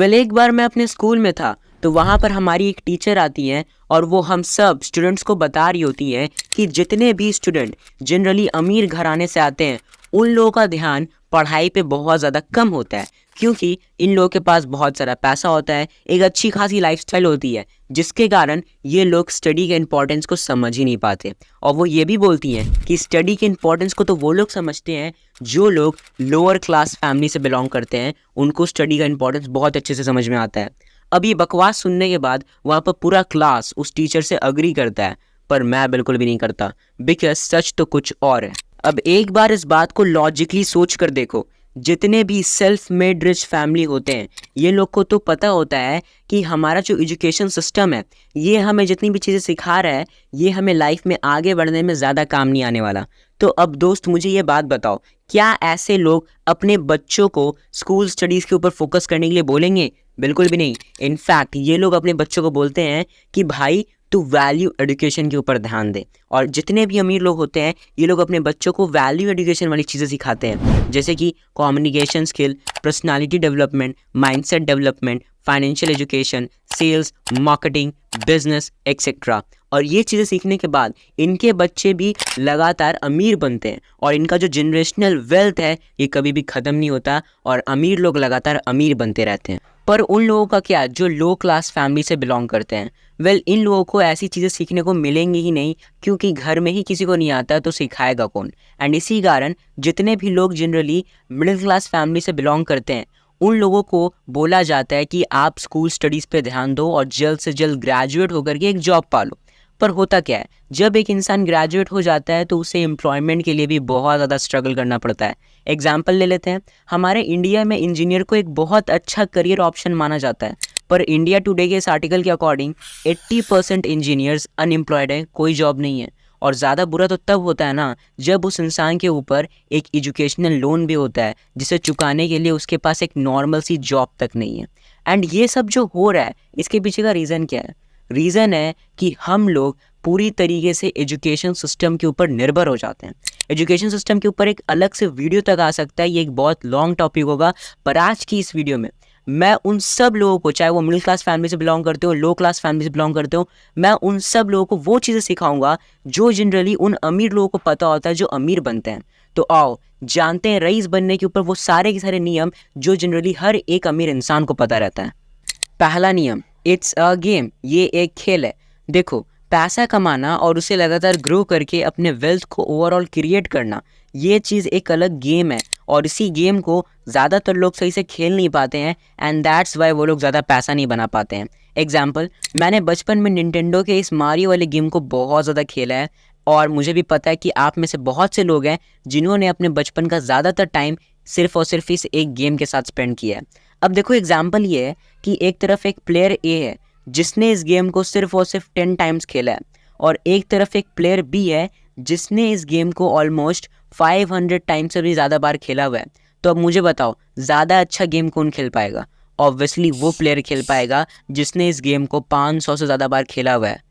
एक बार मैं अपने स्कूल में था, तो वहाँ पर हमारी एक टीचर आती हैं और वो हम सब स्टूडेंट्स को बता रही होती हैं कि जितने भी स्टूडेंट जनरली अमीर घराने से आते हैं उन लोगों का ध्यान पढ़ाई पे बहुत ज़्यादा कम होता है, क्योंकि इन लोगों के पास बहुत सारा पैसा होता है, एक अच्छी खासी लाइफस्टाइल होती है, जिसके कारण ये लोग स्टडी के इम्पोर्टेंस को समझ ही नहीं पाते। और वो ये भी बोलती हैं कि स्टडी के इम्पोर्टेंस को तो वो लोग समझते हैं जो लोग लोअर क्लास फैमिली से बिलोंग करते हैं, उनको स्टडी का इम्पोर्टेंस बहुत अच्छे से समझ में आता है। अब ये बकवास सुनने के बाद वहाँ पर पूरा क्लास उस टीचर से अग्री करता है, पर मैं बिल्कुल भी नहीं करता, बिकॉज सच तो कुछ और है। अब एक बार इस बात को लॉजिकली सोच कर देखो, जितने भी सेल्फ मेड रिच फैमिली होते हैं, ये लोग को तो पता होता है कि हमारा जो एजुकेशन सिस्टम है, ये हमें जितनी भी चीज़ें सिखा रहा है, ये हमें लाइफ में आगे बढ़ने में ज़्यादा काम नहीं आने वाला। तो अब दोस्त मुझे ये बात बताओ, क्या ऐसे लोग अपने बच्चों को स्कूल स्टडीज़ के ऊपर फोकस करने के लिए बोलेंगे? बिल्कुल भी नहीं। इनफैक्ट ये लोग अपने बच्चों को बोलते हैं कि भाई तू वैल्यू एजुकेशन के ऊपर ध्यान दे। और जितने भी अमीर लोग होते हैं, ये लोग अपने बच्चों को वैल्यू एजुकेशन वाली चीज़ें सिखाते हैं, जैसे कि communication skill, personality development, mindset development, financial education, sales, marketing, business etcetera. और ये चीज़ें सीखने के बाद इनके बच्चे भी लगातार अमीर बनते हैं और इनका जो जनरेशनल वेल्थ है ये कभी भी ख़त्म नहीं होता और अमीर लोग लगातार अमीर बनते रहते हैं। पर उन लोगों का क्या जो लो क्लास फैमिली से बिलोंग करते हैं, इन लोगों को ऐसी चीज़ें सीखने को मिलेंगी ही नहीं, क्योंकि घर में ही किसी को नहीं आता तो सिखाएगा कौन। एंड इसी कारण जितने भी लोग जनरली मिडिल क्लास फैमिली से बिलोंग करते हैं, उन लोगों को बोला जाता है कि आप स्कूल स्टडीज़ पे ध्यान दो और जल्द से जल्द ग्रेजुएट होकर के एक जॉब पालो। पर होता क्या है, जब एक इंसान ग्रेजुएट हो जाता है तो उसे एम्प्लॉयमेंट के लिए भी बहुत ज़्यादा स्ट्रगल करना पड़ता है। एग्जाम्पल ले लेते हैं, हमारे इंडिया में इंजीनियर को एक बहुत अच्छा करियर ऑप्शन माना जाता है, पर इंडिया टुडे के इस आर्टिकल के अकॉर्डिंग 80% इंजीनियर्स अनएम्प्लॉयड हैं, कोई जॉब नहीं है। और ज़्यादा बुरा तो तब होता है ना जब उस इंसान के ऊपर एक एजुकेशनल लोन भी होता है, जिसे चुकाने के लिए उसके पास एक नॉर्मल सी जॉब तक नहीं है। एंड ये सब जो हो रहा है, इसके पीछे का रीज़न क्या है? रीज़न है कि हम लोग पूरी तरीके से एजुकेशन सिस्टम के ऊपर निर्भर हो जाते हैं। एजुकेशन सिस्टम के ऊपर एक अलग से वीडियो तक आ सकता है, ये एक बहुत लॉन्ग टॉपिक होगा, पर आज की इस वीडियो में मैं उन सब लोगों को, चाहे वो मिडिल क्लास फैमिली से बिलोंग करते हो, लो क्लास फैमिली से बिलोंग करते हो, मैं उन सब लोगों को वो चीज़ें सिखाऊंगा जो जनरली उन अमीर लोगों को पता होता है जो अमीर बनते हैं। तो आओ जानते हैं रईस बनने के ऊपर वो सारे के सारे नियम जो जनरली हर एक अमीर इंसान को पता रहता है। पहला नियम, इट्स अ गेम, ये एक खेल है। देखो, पैसा कमाना और उसे लगातार ग्रो करके अपने वेल्थ को ओवरऑल क्रिएट करना, ये चीज़ एक अलग गेम है और इसी गेम को ज़्यादातर लोग सही से खेल नहीं पाते हैं, एंड दैट्स वाई वो लोग ज़्यादा पैसा नहीं बना पाते हैं। एग्जाम्पल, मैंने बचपन में निंटेंडो के इस मारियो वाले गेम को बहुत ज़्यादा खेला है और मुझे भी पता है कि आप में से बहुत से लोग हैं जिन्होंने अपने बचपन का ज़्यादातर टाइम सिर्फ और सिर्फ इस एक गेम के साथ स्पेंड किया है। अब देखो, एग्जाम्पल ये है कि एक तरफ एक प्लेयर ए है जिसने इस गेम को सिर्फ और सिर्फ 10 टाइम्स खेला है, और एक तरफ एक प्लेयर बी है जिसने इस गेम को ऑलमोस्ट 500 टाइम्स से भी ज़्यादा बार खेला हुआ है। तो अब मुझे बताओ, ज़्यादा अच्छा गेम कौन खेल पाएगा? ऑब्वियसली वो प्लेयर खेल पाएगा जिसने इस गेम को 500 से ज़्यादा बार खेला हुआ है।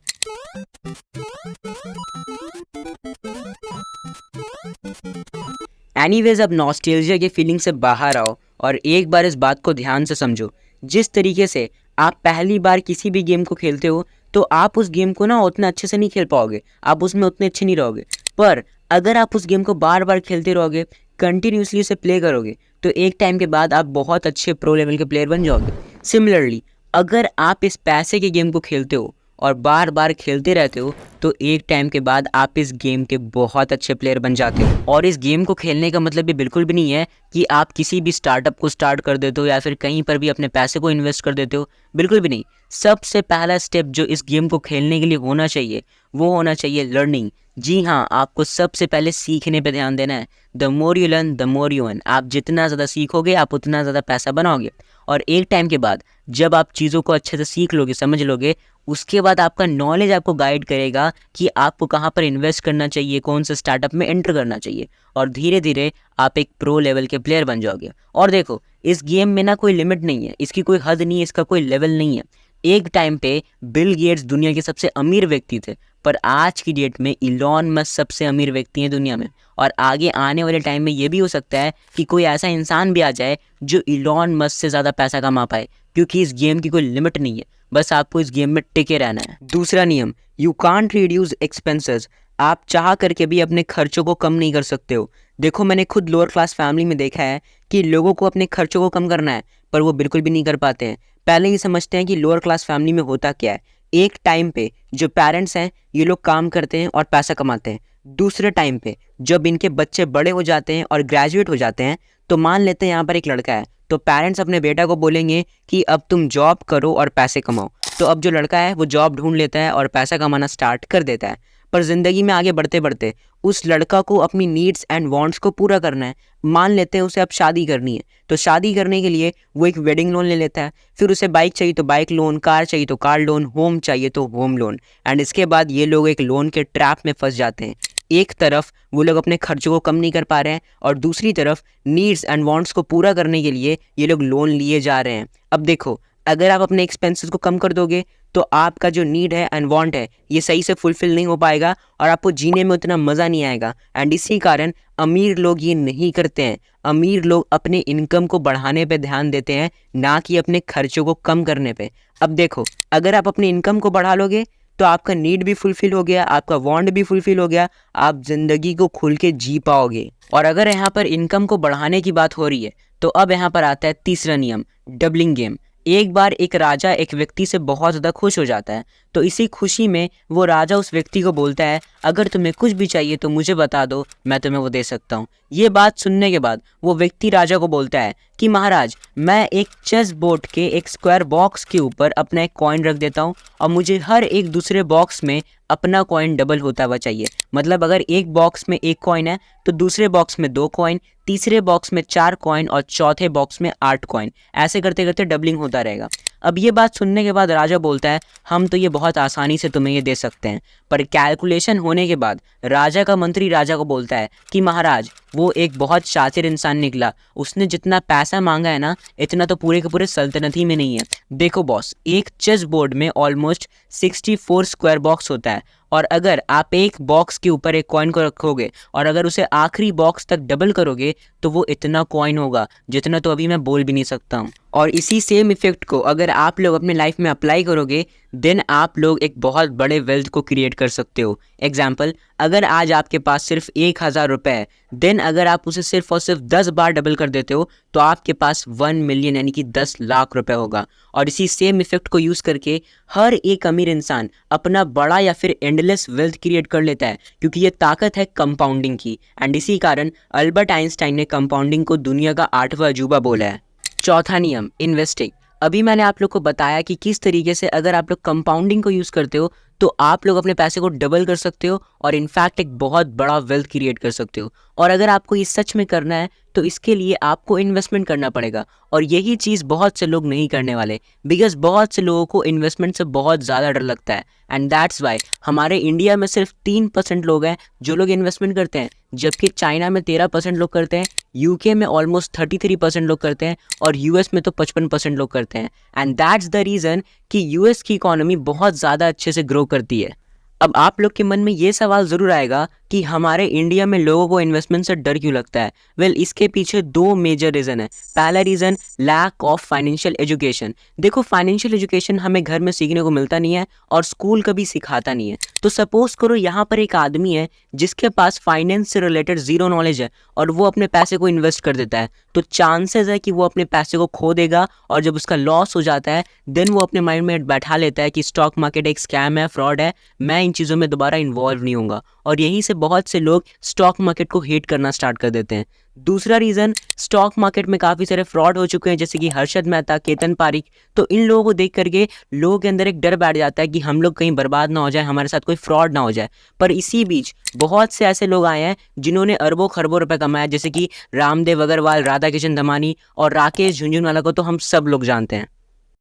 एनीवेज, अब नॉस्टैल्जिया के फीलिंग से बाहर आओ और एक बार इस बात को ध्यान से समझो। जिस तरीके से आप पहली बार किसी भी गेम को खेलते हो तो आप उस गेम को ना उतना अच्छे से नहीं खेल पाओगे, आप उसमें उतने अच्छे नहीं रहोगे। पर अगर आप उस गेम को बार बार खेलते रहोगे, कंटिन्यूसली उसे प्ले करोगे, तो एक टाइम के बाद आप बहुत अच्छे प्रो लेवल के प्लेयर बन जाओगे। सिमिलरली, अगर आप इस पैसे के गेम को खेलते हो और बार बार खेलते रहते हो, तो एक टाइम के बाद आप इस गेम के बहुत अच्छे प्लेयर बन जाते हो। और इस गेम को खेलने का मतलब भी बिल्कुल भी नहीं है कि आप किसी भी स्टार्टअप को स्टार्ट कर देते हो या फिर कहीं पर भी अपने पैसे को इन्वेस्ट कर देते हो, बिल्कुल भी नहीं। सबसे पहला स्टेप जो इस गेम को खेलने के लिए होना चाहिए, वो होना चाहिए लर्निंग। जी हाँ, आपको सबसे पहले सीखने पे ध्यान देना है। The more you learn the more you earn. आप जितना ज़्यादा सीखोगे आप उतना ज़्यादा पैसा बनाओगे, और एक टाइम के बाद जब आप चीज़ों को अच्छे से सीख लोगे, समझ लोगे, उसके बाद आपका नॉलेज आपको गाइड करेगा कि आपको कहाँ पर इन्वेस्ट करना चाहिए, कौन से स्टार्टअप में एंटर करना चाहिए, और धीरे धीरे आप एक प्रो लेवल के प्लेयर बन जाओगे। और देखो, इस गेम में ना कोई लिमिट नहीं है, इसकी कोई हद नहीं है, इसका कोई लेवल नहीं है। एक टाइम पे बिल गेट्स दुनिया के सबसे अमीर व्यक्ति थे, पर आज की डेट में इलॉन मस्क सबसे अमीर व्यक्ति हैं दुनिया में, और आगे आने वाले टाइम में ये भी हो सकता है कि कोई ऐसा इंसान भी आ जाए जो इलॉन मस्क से ज़्यादा पैसा कमा पाए, क्योंकि इस गेम की कोई लिमिट नहीं है, बस आपको इस गेम में टिके रहना है। दूसरा नियम, यू कांट रिड्यूस एक्सपेंसेस। आप चाह करके भी अपने खर्चों को कम नहीं कर सकते हो। देखो, मैंने खुद लोअर क्लास फैमिली में देखा है कि लोगों को अपने खर्चों को कम करना है, पर वो बिल्कुल भी नहीं कर पाते हैं। पहले ये समझते हैं कि लोअर क्लास फैमिली में होता क्या है। एक टाइम पे जो पेरेंट्स हैं ये लोग काम करते हैं और पैसा कमाते हैं। दूसरे टाइम पे जब इनके बच्चे बड़े हो जाते हैं और ग्रेजुएट हो जाते हैं, तो मान लेते हैं यहाँ पर एक लड़का है, तो पेरेंट्स अपने बेटा को बोलेंगे कि अब तुम जॉब करो और पैसे कमाओ। तो अब जो लड़का है वो जॉब ढूंढ लेता है और पैसा कमाना स्टार्ट कर देता है। पर ज़िंदगी में आगे बढ़ते बढ़ते उस लड़का को अपनी नीड्स एंड वांट्स को पूरा करना है। मान लेते हैं उसे अब शादी करनी है, तो शादी करने के लिए वो एक वेडिंग लोन ले लेता है। फिर उसे बाइक चाहिए तो बाइक लोन, कार चाहिए तो कार लोन, होम चाहिए तो होम लोन। एंड इसके बाद ये लोग एक लोन के ट्रैप में फंस जाते हैं। एक तरफ वो लोग अपने खर्चों को कम नहीं कर पा रहे हैं, और दूसरी तरफ नीड्स एंड वांट्स को पूरा करने के लिए ये लोग लोन लिए जा रहे हैं। अब देखो, अगर आप अपने एक्सपेंसेस को कम कर दोगे तो आपका जो नीड है एंड वांट है ये सही से फुलफिल नहीं हो पाएगा, और आपको जीने में उतना मज़ा नहीं आएगा। एंड इसी कारण अमीर लोग ये नहीं करते हैं। अमीर लोग अपने इनकम को बढ़ाने पे ध्यान देते हैं, ना कि अपने खर्चों को कम करने पे। अब देखो, अगर आप अपनी इनकम को बढ़ा लोगे तो आपका नीड भी फुलफिल हो गया, आपका वांट भी फुलफिल हो गया, आप ज़िंदगी को खुल के जी पाओगे। और अगर यहाँ पर इनकम को बढ़ाने की बात हो रही है, तो अब यहाँ पर आता है तीसरा नियम, डबलिंग गेम। एक बार एक राजा एक व्यक्ति से बहुत ज़्यादा खुश हो जाता है, तो इसी खुशी में वो राजा उस व्यक्ति को बोलता है, अगर तुम्हें कुछ भी चाहिए तो मुझे बता दो, मैं तुम्हें वो दे सकता हूँ। ये बात सुनने के बाद वो व्यक्ति राजा को बोलता है कि महाराज, मैं एक चेस बोर्ड के एक स्क्वायर बॉक्स के ऊपर अपना एक कॉइन रख देता हूँ, और मुझे हर एक दूसरे बॉक्स में अपना कॉइन डबल होता हुआ चाहिए। मतलब अगर एक बॉक्स में एक कॉइन है तो दूसरे बॉक्स में 2 कॉइन, तीसरे बॉक्स में 4 कॉइन और चौथे बॉक्स में 8 कॉइन। ऐसे करते करते डबलिंग होता रहेगा। अब ये बात सुनने के बाद राजा बोलता है, हम तो ये बहुत आसानी से तुम्हें ये दे सकते हैं। पर कैलकुलेशन होने के बाद राजा का मंत्री राजा को बोलता है कि महाराज, वो एक बहुत शातिर इंसान निकला, उसने जितना पैसा मांगा है ना, इतना तो पूरे के पूरे सल्तनत ही में नहीं है। देखो बॉस, एक चेस बोर्ड में ऑलमोस्ट 64 स्क्वायर बॉक्स होता है, और अगर आप एक बॉक्स के ऊपर एक कॉइन को रखोगे और अगर उसे आखिरी बॉक्स तक डबल करोगे तो वो इतना कॉइन होगा जितना तो अभी मैं बोल भी नहीं सकता हूँ। और इसी सेम इफेक्ट को अगर आप लोग अपने लाइफ में अप्लाई करोगे, देन आप लोग एक बहुत बड़े वेल्थ को क्रिएट कर सकते हो। एग्जाम्पल, अगर आज आपके पास सिर्फ 1000 रुपये है, देन अगर आप उसे सिर्फ और सिर्फ 10 बार डबल कर देते हो तो आपके पास 1 मिलियन यानी कि 10 लाख रुपए होगा। और इसी सेम इफेक्ट को यूज़ करके हर एक अमीर इंसान अपना बड़ा या फिर एंडलेस वेल्थ क्रिएट कर लेता है, क्योंकि ये ताकत है कंपाउंडिंग की। एंड इसी कारण अल्बर्ट आइंस्टाइन ने कंपाउंडिंग को दुनिया का 8वां अजूबा बोला है। चौथा नियम, इन्वेस्टिंग। अभी मैंने आप लोग को बताया कि किस तरीके से अगर आप लोग कंपाउंडिंग को यूज़ करते हो तो आप लोग अपने पैसे को डबल कर सकते हो और इनफैक्ट एक बहुत बड़ा वेल्थ क्रिएट कर सकते हो। और अगर आपको ये सच में करना है तो इसके लिए आपको इन्वेस्टमेंट करना पड़ेगा, और यही चीज़ बहुत से लोग नहीं करने वाले, बिकॉज बहुत से लोगों को इन्वेस्टमेंट से बहुत ज़्यादा डर लगता है। एंड दैट्स वाई हमारे इंडिया में सिर्फ 3% लोग हैं जो लोग इन्वेस्टमेंट करते हैं, जबकि चाइना में 13% लोग करते हैं, यूके में ऑलमोस्ट 33% लोग करते हैं, और यूएस में तो 55% लोग करते हैं। एंड दैट्स द रीज़न कि यूएस की इकोनॉमी बहुत ज़्यादा अच्छे से ग्रो करती है। अब आप लोग के मन में ये सवाल ज़रूर आएगा कि हमारे इंडिया में लोगों को इन्वेस्टमेंट से डर क्यों लगता है। वेल, इसके पीछे 2 मेजर रीज़न है। पहला reason, lack of financial education. देखो, फाइनेंशियल एजुकेशन हमें घर में सीखने को मिलता नहीं है और स्कूल कभी सिखाता नहीं है। तो सपोज करो यहाँ पर एक आदमी है जिसके पास फाइनेंस से रिलेटेड ज़ीरो नॉलेज है और वो अपने पैसे को इन्वेस्ट कर देता है, तो चांसेस है कि वो अपने पैसे को खो देगा, और जब उसका लॉस हो जाता है देन वो अपने माइंड में बैठा लेता है कि स्टॉक मार्केट एक स्कैम है, फ्रॉड है, मैं इन चीज़ों में दोबारा इन्वॉल्व नहीं होऊंगा। और यहीं से बहुत से लोग स्टॉक मार्केट को हेट करना स्टार्ट कर देते हैं। दूसरा रीज़न, स्टॉक मार्केट में काफ़ी सारे फ्रॉड हो चुके हैं, जैसे कि हर्षद मेहता, केतन पारिक। तो इन लोगों को देख करके लोगों के अंदर एक डर बैठ जाता है कि हम लोग कहीं बर्बाद ना हो जाए, हमारे साथ कोई फ्रॉड ना हो जाए। पर इसी बीच बहुत से ऐसे लोग आए हैं जिन्होंने अरबों खरबों रुपए कमाया, जैसे कि रामदेव अग्रवाल, राधा किशन दमानी और राकेश झुनझुनवाला को तो हम सब लोग जानते हैं।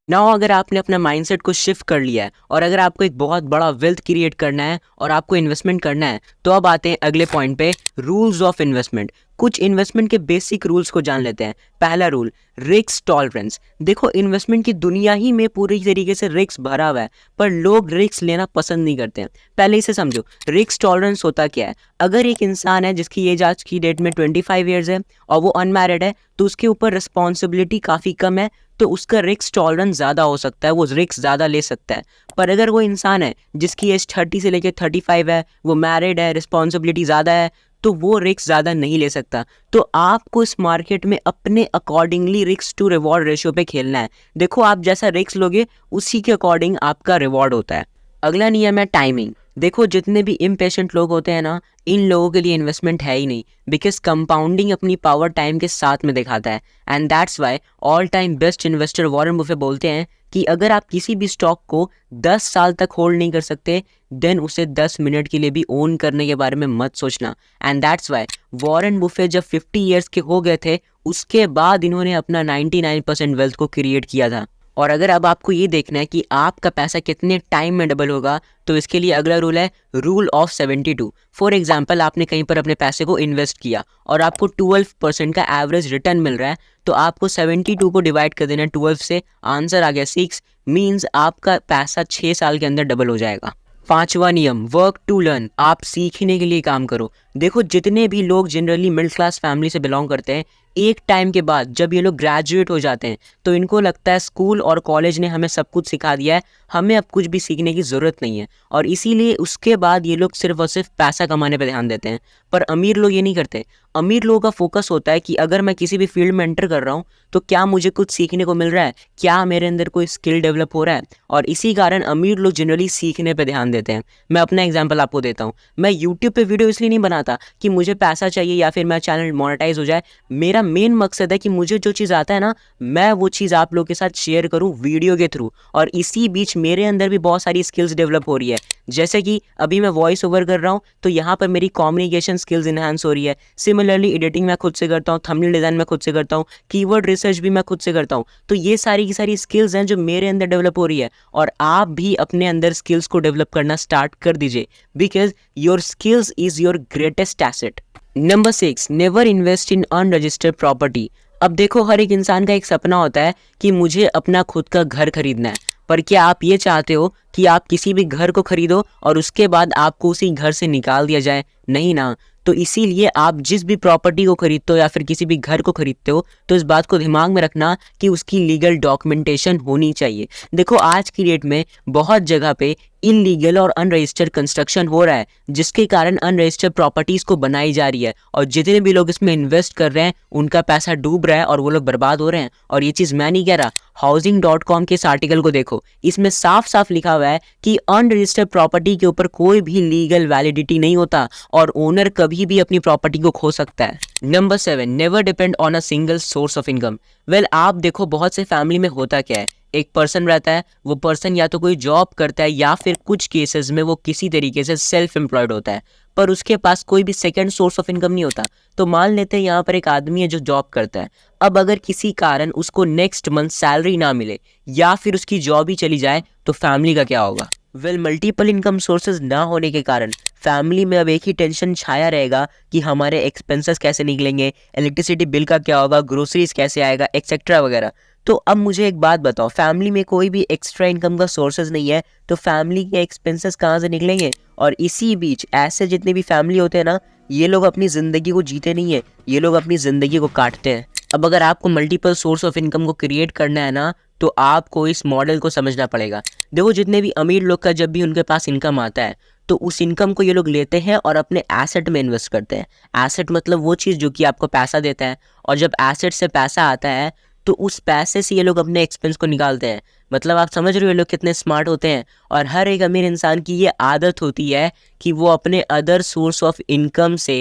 नाउ अगर आपने अपना माइंडसेट को शिफ्ट कर लिया है और अगर आपको एक बहुत बड़ा वेल्थ क्रिएट करना है और आपको इन्वेस्टमेंट करना है, तो अब आते हैं अगले पॉइंट पे, रूल्स ऑफ इन्वेस्टमेंट। कुछ इन्वेस्टमेंट के बेसिक रूल्स को जान लेते हैं। पहला रूल, रिस्क टॉलरेंस। देखो इन्वेस्टमेंट की दुनिया ही में पूरी तरीके से रिस्क भरा हुआ है, पर लोग रिस्क लेना पसंद नहीं करते हैं। पहले इसे समझो, रिस्क टॉलरेंस होता क्या है। अगर एक इंसान है जिसकी एज आज की डेट में 25 ईयर्स है और वो अनमैरिड है, तो उसके ऊपर रिस्पॉन्सिबिलिटी काफ़ी कम है, तो उसका रिस्क टॉलरेंस ज़्यादा हो सकता है, वो रिस्क ज़्यादा ले सकता है। पर अगर वो इंसान है जिसकी एज 30 से लेकर 35 है, वो मैरिड है, रिस्पॉन्सिबिलिटी ज़्यादा है, तो वो रिस्क ज़्यादा नहीं ले सकता। तो आपको इस मार्केट में अपने accordingly risk to reward ratio पे खेलना है। देखो आप जैसा रिस्क लोगे उसी के अकॉर्डिंग आपका रिवॉर्ड होता है। अगला नियम है टाइमिंग। देखो जितने भी इम्पेशेंट लोग होते हैं ना, इन लोगों के लिए इन्वेस्टमेंट है ही नहीं, बिकॉज कंपाउंडिंग अपनी पावर टाइम के साथ में दिखाता है। And that's why all time best investor Warren Buffett बोलते हैं कि अगर आप किसी भी स्टॉक को 10 साल तक होल्ड नहीं कर सकते, देन उसे 10 मिनट के लिए भी ओन करने के बारे में मत सोचना। And that's why Warren Buffett जब 50 ईयर्स के हो गए थे, उसके बाद इन्होंने अपना 99% वेल्थ को क्रिएट किया था। और अगर अब आपको ये देखना है कि आपका पैसा कितने टाइम में डबल होगा, तो इसके लिए अगला रूल है रूल ऑफ 72। फॉर एग्जांपल आपने कहीं पर अपने पैसे को इन्वेस्ट किया और आपको 12% का एवरेज रिटर्न मिल रहा है, तो आपको 72 को डिवाइड कर देना है 12 से, आंसर आ गया 6, मीन्स आपका पैसा 6 साल के अंदर डबल हो जाएगा। पांचवा नियम, वर्क टू लर्न। आप सीखने के लिए काम करो। देखो जितने भी लोग जनरली मिडिल क्लास फैमिली से बिलोंग करते हैं, एक टाइम के बाद जब ये लोग ग्रेजुएट हो जाते हैं तो इनको लगता है स्कूल और कॉलेज ने हमें सब कुछ सिखा दिया है, हमें अब कुछ भी सीखने की ज़रूरत नहीं है, और इसीलिए उसके बाद ये लोग सिर्फ और सिर्फ पैसा कमाने पर ध्यान देते हैं। पर अमीर लोग ये नहीं करते। अमीर लोगों का फोकस होता है कि अगर मैं किसी भी फील्ड में एंटर कर रहा हूँ तो क्या मुझे कुछ सीखने को मिल रहा है, क्या मेरे अंदर कोई स्किल डेवलप हो रहा है, और इसी कारण अमीर लोग जनरली सीखने पे ध्यान देते हैं। मैं अपना एग्जांपल आपको देता हूँ। मैं यूट्यूब पे वीडियो इसलिए नहीं बनाता कि मुझे पैसा चाहिए या फिर मेरा चैनल मोनेटाइज हो जाए। मेरा मेन मकसद है कि मुझे जो चीज़ आता है ना, मैं वो चीज़ आप लोग के साथ शेयर करूँ वीडियो के थ्रू, और इसी बीच मेरे अंदर भी बहुत सारी स्किल्स डेवलप हो रही है। जैसे कि अभी मैं वॉइस ओवर कर रहा हूँ तो यहाँ पर मेरी कम्युनिकेशन स्किल्स इन्हांस हो रही है। सिमिलरली एडिटिंग मैं खुद से करता हूँ, थंबनेल डिज़ाइन मैं खुद से करता हूँ, कीवर्ड रिसर्च भी मैं खुद से करता हूँ। तो ये सारी की सारी स्किल्स हैं जो मेरे अंदर डेवलप हो रही है, और आप भी अपने अंदर स्किल्स को डेवलप करना स्टार्ट कर दीजिए, because your skills is your greatest asset. Number 6, never invest in unregistered property. अब देखो हर एक इंसान का एक सपना होता है कि मुझे अपना खुद का घर खरीदना है, पर क्या आप ये चाहते हो कि आप किसी भी घर को खरीदो और उसके बाद आपको उसी घर से निकाल दिया जाए? नहीं ना। तो इसीलिए आप जिस भी प्रॉपर्टी को खरीदते हो या फिर किसी भी घर को खरीदते हो, तो इस बात को दिमाग में रखना कि उसकी लीगल डॉक्यूमेंटेशन होनी चाहिए। देखो आज की डेट में बहुत जगह पे इलीगल और अनरजिस्टर्ड कंस्ट्रक्शन हो रहा है, जिसके कारण अनरजिस्टर्ड प्रॉपर्टीज को बनाई जा रही है, और जितने भी लोग इसमें इन्वेस्ट कर रहे हैं उनका पैसा डूब रहा है और वो लोग बर्बाद हो रहे हैं। और ये चीज़ मैं नहीं कह रहा, housing.com के इस आर्टिकल को देखो, इसमें साफ साफ लिखा हुआ है कि अनरजिस्टर्ड प्रॉपर्टी के ऊपर कोई भी लीगल वैलिडिटी नहीं होता और ओनर कभी भी अपनी प्रॉपर्टी को खो सकता है। Number 7, never depend on a single source of income. Well आप देखो बहुत से फैमिली में होता क्या है, एक पर्सन रहता है, वो पर्सन या तो कोई जॉब करता है या फिर कुछ केसेस में वो किसी तरीके से सेल्फ एम्प्लॉयड होता है, पर उसके पास कोई भी सेकंड सोर्स ऑफ इनकम नहीं होता। तो मान लेते हैं यहाँ पर एक आदमी है जो जॉब करता है। अब अगर किसी कारण उसको नेक्स्ट मंथ सैलरी ना मिले या फिर उसकी जॉब ही चली जाए, तो फैमिली का क्या होगा? वेल मल्टीपल इनकम सोर्सेज ना होने के कारण फैमिली में अब एक ही टेंशन छाया रहेगा कि हमारे एक्सपेंसेस कैसे निकलेंगे, इलेक्ट्रिसिटी बिल का क्या होगा, ग्रोसरीज कैसे आएगा, एक्सेट्रा वगैरह। तो अब मुझे एक बात बताओ, फैमिली में कोई भी एक्स्ट्रा इनकम का सोर्सेज नहीं है, तो फैमिली के एक्सपेंसेस कहाँ से निकलेंगे? और इसी बीच ऐसे जितने भी फैमिली होते हैं ना, ये लोग अपनी ज़िंदगी को जीते नहीं है, ये लोग अपनी ज़िंदगी को काटते हैं। अब अगर आपको मल्टीपल सोर्स ऑफ इनकम को क्रिएट करना है ना, तो आपको इस मॉडल को समझना पड़ेगा। देखो जितने भी अमीर लोग का जब भी उनके पास इनकम आता है, तो उस इनकम को ये लोग लेते हैं और अपने एसेट में इन्वेस्ट करते हैं। एसेट मतलब वो चीज़ जो कि आपको पैसा देता है, और जब एसेट से पैसा आता है तो उस पैसे से ये लोग अपने एक्सपेंस को निकालते हैं। मतलब आप समझ रहे हो ये लोग कितने स्मार्ट होते हैं। और हर एक अमीर इंसान की ये आदत होती है कि वो अपने अदर सोर्स ऑफ इनकम से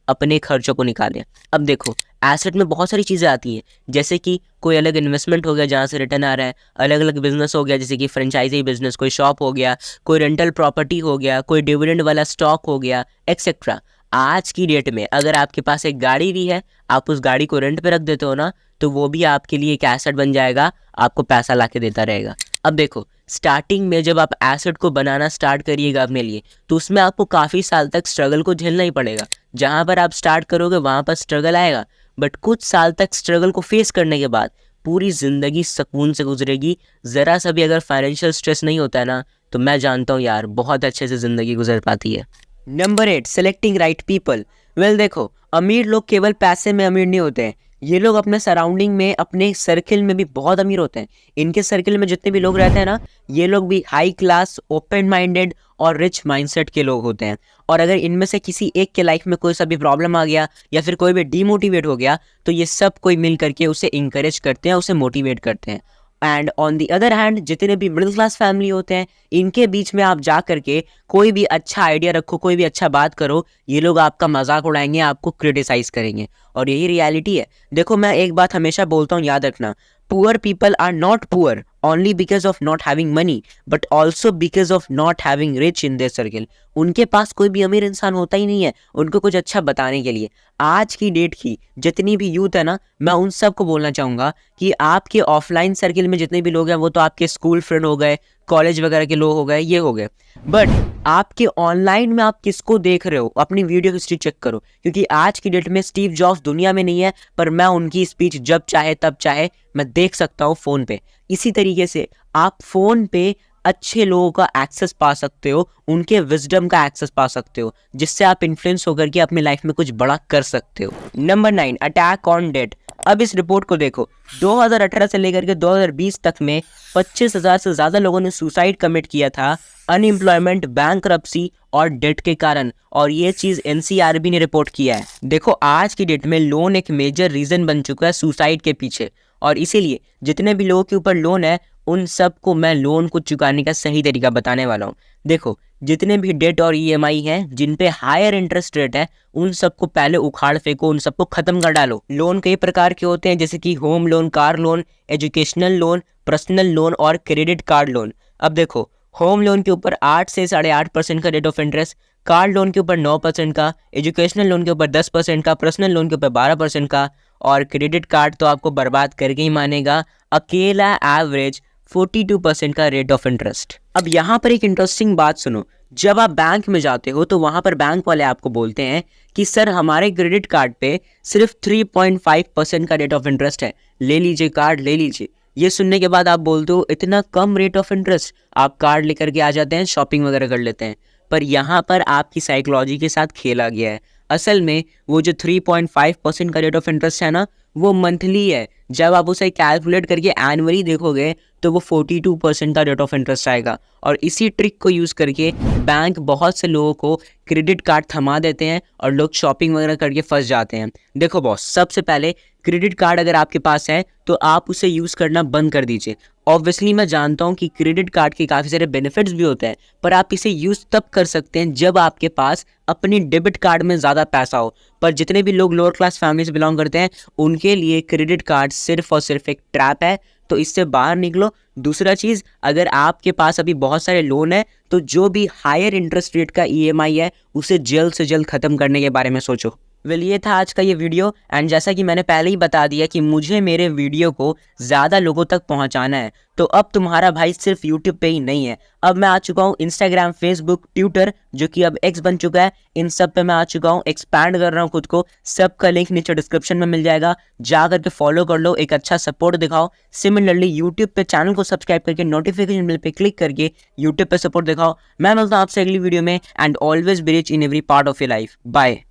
अपने खर्चों को निकाले। अब देखो एसेट में बहुत सारी चीज़ें आती हैं, जैसे कि कोई अलग इन्वेस्टमेंट हो गया जहाँ से रिटर्न आ रहा है, अलग अलग बिजनेस हो गया जैसे कि फ्रेंचाइजी बिजनेस, कोई शॉप हो गया, कोई रेंटल प्रॉपर्टी हो गया, कोई डिविडेंड वाला स्टॉक हो गया, एक्सेट्रा। आज की डेट में अगर आपके पास एक गाड़ी भी है, आप उस गाड़ी को रेंट पे रख देते हो ना, तो वो भी आपके लिए एक एसेट बन जाएगा, आपको पैसा ला के देता रहेगा। अब देखो स्टार्टिंग में जब आप एसेट को बनाना स्टार्ट करिएगा अपने लिए, तो उसमें आपको काफ़ी साल तक स्ट्रगल को झेलना ही पड़ेगा। जहाँ पर आप स्टार्ट करोगे वहाँ पर स्ट्रगल आएगा, बट कुछ साल तक स्ट्रगल को फेस करने के बाद पूरी ज़िंदगी सुकून से गुजरेगी। ज़रा सा भी अगर फाइनेंशियल स्ट्रेस नहीं होता है ना, तो मैं जानता हूँ यार बहुत अच्छे से ज़िंदगी गुजर पाती है। Number 8, selecting right people. Well देखो, अमीर लोग केवल पैसे में अमीर नहीं होते हैं, ये लोग अपने सराउंडिंग में, अपने सर्किल में भी बहुत अमीर होते हैं। इनके सर्किल में जितने भी लोग रहते हैं ना, ये लोग भी हाई क्लास, ओपन माइंडेड और रिच माइंडसेट के लोग होते हैं। और अगर इनमें से किसी एक के लाइफ में कोई सा भी प्रॉब्लम आ गया या फिर कोई भी डीमोटिवेट हो गया, तो ये सब कोई मिल करके उसे इंकरेज करते हैं, उसे मोटिवेट करते हैं। And on the other hand, जितने भी मिडिल क्लास फैमिली होते हैं, इनके बीच में आप जा करके कोई भी अच्छा आइडिया रखो, कोई भी अच्छा बात करो, ये लोग आपका मजाक उड़ाएंगे, आपको क्रिटिसाइज करेंगे। और यही रियलिटी है। देखो, मैं एक बात हमेशा बोलता हूँ, याद रखना, poor people are not poor only because of not having money, but also because of not having rich in their circle। उनके पास कोई भी अमीर इंसान होता ही नहीं है उनको कुछ अच्छा बताने के लिए। आज की डेट की जितनी भी यूथ है ना, मैं उन सब को बोलना चाहूँगा कि आपके ऑफलाइन सर्किल में जितने भी लोग हैं वो तो आपके स्कूल फ्रेंड हो गए, कॉलेज वगैरह के लोग हो गए, ये हो गए, बट आपके ऑनलाइन में आप किसको देख रहे हो, अपनी वीडियो हिस्ट्री चेक करो। क्योंकि आज की डेट में स्टीव जॉब्स दुनिया में नहीं है, पर मैं उनकी स्पीच जब चाहे तब चाहे मैं देख सकता हूँ फ़ोन पे। इसी तरीके से आप फ़ोन पे अच्छे लोगों का एक्सेस पा सकते हो, उनके विजडम का एक्सेस पा सकते हो, जिससे आप इन्फ्लुएंस होकर के अपनी लाइफ में कुछ बड़ा कर सकते हो। Number 9, attack on debt. अब इस रिपोर्ट को देखो, 2018 से लेकर के 2020 तक में 25,000 से ज़्यादा लोगों ने सुसाइड कमिट किया था अनएम्प्लॉयमेंट, बैंकरप्सी और डेट के कारण। और ये चीज़ एनसीआरबी ने रिपोर्ट किया है। देखो, आज की डेट में लोन एक मेजर रीज़न बन चुका है सुसाइड के पीछे, और इसीलिए जितने भी लोगों के ऊपर लोन है उन सब को मैं लोन को चुकाने का सही तरीका बताने वाला हूँ। देखो, जितने भी डेट और ईएमआई हैं जिन पे हायर इंटरेस्ट रेट है, उन सबको पहले उखाड़ फेंको, उन सबको खत्म कर डालो। लोन कई प्रकार के होते हैं, जैसे कि home loan, car loan, educational loan, personal loan और क्रेडिट कार्ड लोन। अब देखो, होम लोन के ऊपर 8 से 8.5% का rate of interest, car loan के ऊपर 9% का, एजुकेशनल लोन के ऊपर 10% का, पर्सनल लोन के ऊपर 12% का, और क्रेडिट कार्ड तो आपको बर्बाद करके ही मानेगा, अकेला एवरेज 42% का रेट ऑफ इंटरेस्ट। अब यहाँ पर एक इंटरेस्टिंग बात सुनो, जब आप बैंक में जाते हो तो वहाँ पर बैंक वाले आपको बोलते हैं कि सर हमारे क्रेडिट कार्ड पे सिर्फ 3.5% का रेट ऑफ इंटरेस्ट है, ले लीजिए कार्ड, ले लीजिए। ये सुनने के बाद आप बोलते हो इतना कम रेट ऑफ इंटरेस्ट, आप कार्ड लेकर के आ जाते हैं, शॉपिंग वगैरह कर लेते हैं। पर यहाँ पर आपकी साइकोलॉजी के साथ खेला गया है। असल में वो जो 3.5% का रेट ऑफ इंटरेस्ट है ना, वो मंथली है। जब आप उसे कैलकुलेट करके एनुअली देखोगे तो वो 42% का रेट ऑफ इंटरेस्ट आएगा। और इसी ट्रिक को यूज़ करके बैंक बहुत से लोगों को क्रेडिट कार्ड थमा देते हैं और लोग शॉपिंग वगैरह करके फंस जाते हैं। देखो बॉस, सबसे पहले क्रेडिट कार्ड अगर आपके पास है तो आप उसे यूज़ करना बंद कर दीजिए। ऑब्वियसली मैं जानता हूँ कि क्रेडिट कार्ड के काफ़ी सारे बेनिफिट्स भी होते हैं, पर आप इसे यूज़ तब कर सकते हैं जब आपके पास अपनी डेबिट कार्ड में ज़्यादा पैसा हो। पर जितने भी लोग लोअर क्लास फैमिली से बिलोंग करते हैं उनके लिए क्रेडिट कार्ड सिर्फ और सिर्फ एक ट्रैप है, तो इससे बाहर निकलो। दूसरा चीज़, अगर आपके पास अभी बहुत सारे लोन है तो जो भी हायर इंटरेस्ट रेट का ईएमआई है उसे जल्द से जल्द ख़त्म करने के बारे में सोचो। वेल, ये था आज का ये वीडियो। एंड जैसा कि मैंने पहले ही बता दिया कि मुझे मेरे वीडियो को ज़्यादा लोगों तक पहुंचाना है, तो अब तुम्हारा भाई सिर्फ यूट्यूब पे ही नहीं है, अब मैं आ चुका हूँ इंस्टाग्राम, फेसबुक, ट्विटर जो कि अब एक्स बन चुका है, इन सब पे मैं आ चुका हूँ, एक्सपैंड कर रहा हूँ खुद को। सबका लिंक नीचे डिस्क्रिप्शन में मिल जाएगा, जा करके फॉलो कर लो, एक अच्छा सपोर्ट दिखाओ। सिमिलरली यूट्यूब पे चैनल को सब्सक्राइब करके नोटिफिकेशन बिल पे क्लिक करके यूट्यूब पे सपोर्ट दिखाओ। मैं मिलता हूँ आपसे अगली वीडियो में। And always be rich in every part of your life. Bye.